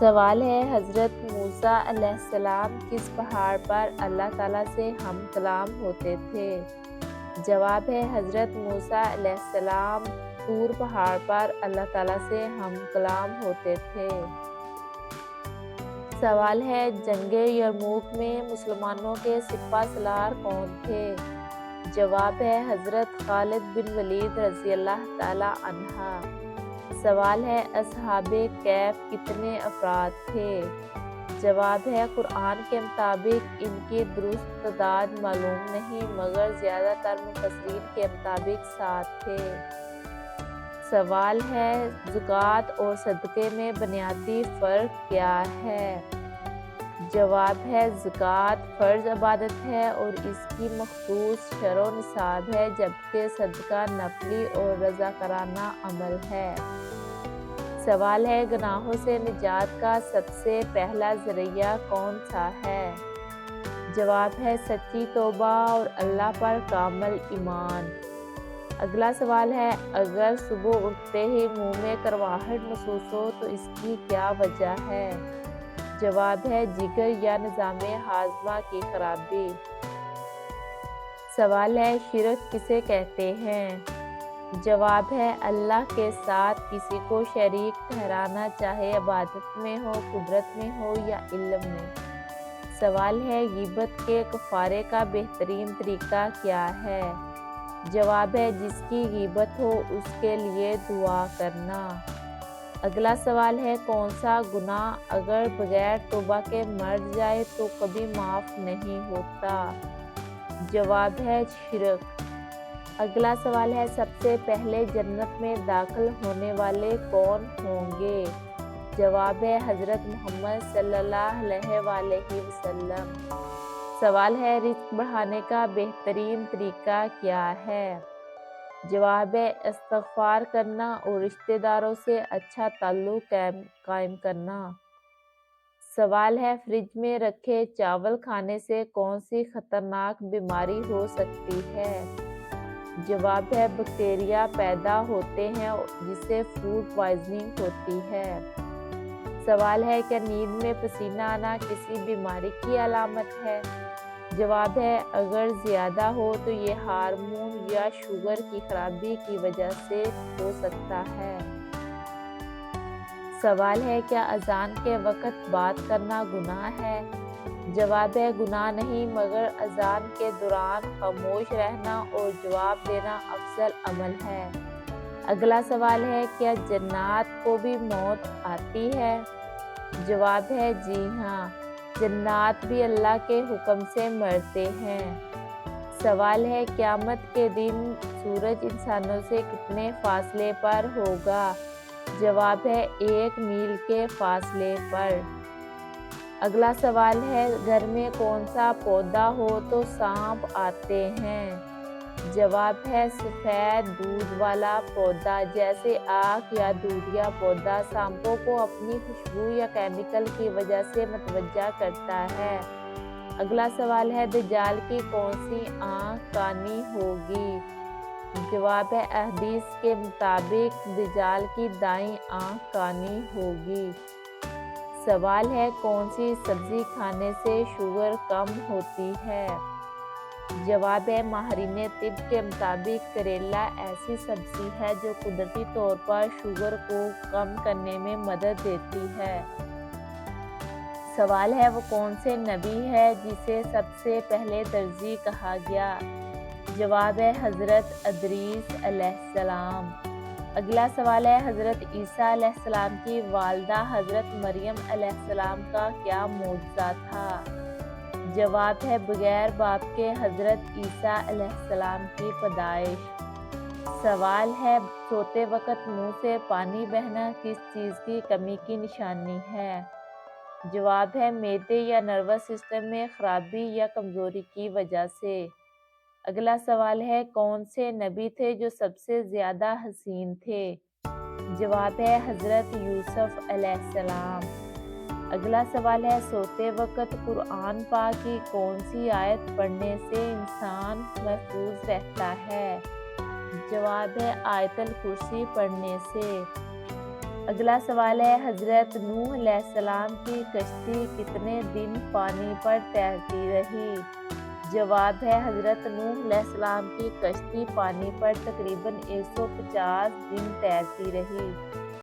سوال ہے حضرت موسیٰ علیہ السلام کس پہاڑ پر اللہ تعالیٰ سے ہم کلام ہوتے تھے؟ جواب ہے حضرت موسیٰ علیہ السلام طور پہاڑ پر اللہ تعالیٰ سے ہم کلام ہوتے تھے۔ سوال ہے جنگ یرموک میں مسلمانوں کے سپہ سالار کون تھے؟ جواب ہے حضرت خالد بن ولید رضی اللہ تعالیٰ عنہ۔ سوال ہے اصحاب کہف کتنے افراد تھے؟ جواب ہے قرآن کے مطابق ان کی درست تعداد معلوم نہیں مگر زیادہ تر مفسرین کے مطابق 7 تھے۔ سوال ہے زکوٰۃ اور صدقے میں بنیادی فرق کیا ہے؟ جواب ہے زکوٰۃ فرض عبادت ہے اور اس کی مخصوص شرع و نصاب ہے جبکہ صدقہ نفلی اور رضاکارانہ عمل ہے۔ سوال ہے گناہوں سے نجات کا سب سے پہلا ذریعہ کون سا ہے؟ جواب ہے سچی توبہ اور اللہ پر کامل ایمان۔ اگلا سوال ہے اگر صبح اٹھتے ہی منہ میں کرواہٹ محسوس ہو تو اس کی کیا وجہ ہے؟ جواب ہے جگر یا نظام ہاضمہ کی خرابی۔ سوال ہے شرک کسے کہتے ہیں؟ جواب ہے اللہ کے ساتھ کسی کو شریک ٹھہرانا چاہے عبادت میں ہو، قدرت میں ہو یا علم میں۔ سوال ہے غیبت کے کفارے کا بہترین طریقہ کیا ہے؟ جواب ہے جس کی غیبت ہو اس کے لیے دعا کرنا۔ اگلا سوال ہے کون سا گناہ اگر بغیر توبہ کے مر جائے تو کبھی معاف نہیں ہوتا؟ جواب ہے شرک۔ اگلا سوال ہے سب سے پہلے جنت میں داخل ہونے والے کون ہوں گے؟ جواب ہے حضرت محمد صلی اللہ علیہ وآلہ وسلم۔ سوال ہے رزق بڑھانے کا بہترین طریقہ کیا ہے؟ جواب ہے استغفار کرنا اور رشتہ داروں سے اچھا تعلق قائم کرنا۔ سوال ہے فریج میں رکھے چاول کھانے سے کون سی خطرناک بیماری ہو سکتی ہے؟ جواب ہے بیکٹیریا پیدا ہوتے ہیں جس سے فوڈ پوائزننگ ہوتی ہے۔ سوال ہے کیا نیند میں پسینہ آنا کسی بیماری کی علامت ہے؟ جواب ہے اگر زیادہ ہو تو یہ ہارمون یا شوگر کی خرابی کی وجہ سے ہو سکتا ہے۔ سوال ہے کیا اذان کے وقت بات کرنا گناہ ہے؟ جواب ہے گناہ نہیں مگر اذان کے دوران خاموش رہنا اور جواب دینا افضل عمل ہے۔ اگلا سوال ہے کیا جنات کو بھی موت آتی ہے؟ جواب ہے جی ہاں، جنات بھی اللہ کے حکم سے مرتے ہیں۔ سوال ہے قیامت کے دن سورج انسانوں سے کتنے فاصلے پر ہوگا؟ جواب ہے 1 میل کے فاصلے پر۔ اگلا سوال ہے گھر میں کون سا پودا ہو تو سانپ آتے ہیں؟ جواب ہے سفید دودھ والا پودا جیسے آک یا دودھیا پودا سانپوں کو اپنی خوشبو یا کیمیکل کی وجہ سے متوجہ کرتا ہے۔ اگلا سوال ہے دجال کی کون سی آنکھ کانی ہوگی؟ جواب ہے احادیث کے مطابق دجال کی دائیں آنکھ کانی ہوگی۔ سوال ہے کون سی سبزی کھانے سے شوگر کم ہوتی ہے؟ جواب ہے ماہرین طب کے مطابق کریلا ایسی سبزی ہے جو قدرتی طور پر شوگر کو کم کرنے میں مدد دیتی ہے۔ سوال ہے وہ کون سے نبی ہے جسے سب سے پہلے درزی کہا گیا؟ جواب ہے حضرت ادریس علیہ السلام۔ اگلا سوال ہے حضرت عیسیٰ علیہ السلام کی والدہ حضرت مریم علیہ السلام کا کیا معجزہ تھا؟ جواب ہے بغیر باپ کے حضرت عیسیٰ علیہ السلام کی پیدائش۔ سوال ہے سوتے وقت منہ سے پانی بہنا کس چیز کی کمی کی نشانی ہے؟ جواب ہے معدے یا نروس سسٹم میں خرابی یا کمزوری کی وجہ سے۔ اگلا سوال ہے کون سے نبی تھے جو سب سے زیادہ حسین تھے؟ جواب ہے حضرت یوسف علیہ السلام۔ اگلا سوال ہے سوتے وقت قرآن پاک کی کون سی آیت پڑھنے سے انسان محفوظ رہتا ہے؟ جواب ہے آیت الکرسی پڑھنے سے۔ اگلا سوال ہے حضرت نوح علیہ السلام کی کشتی کتنے دن پانی پر تیرتی رہی؟ جواب ہے حضرت نوح علیہ السلام کی کشتی پانی پر تقریباً 150 دن تیرتی رہی۔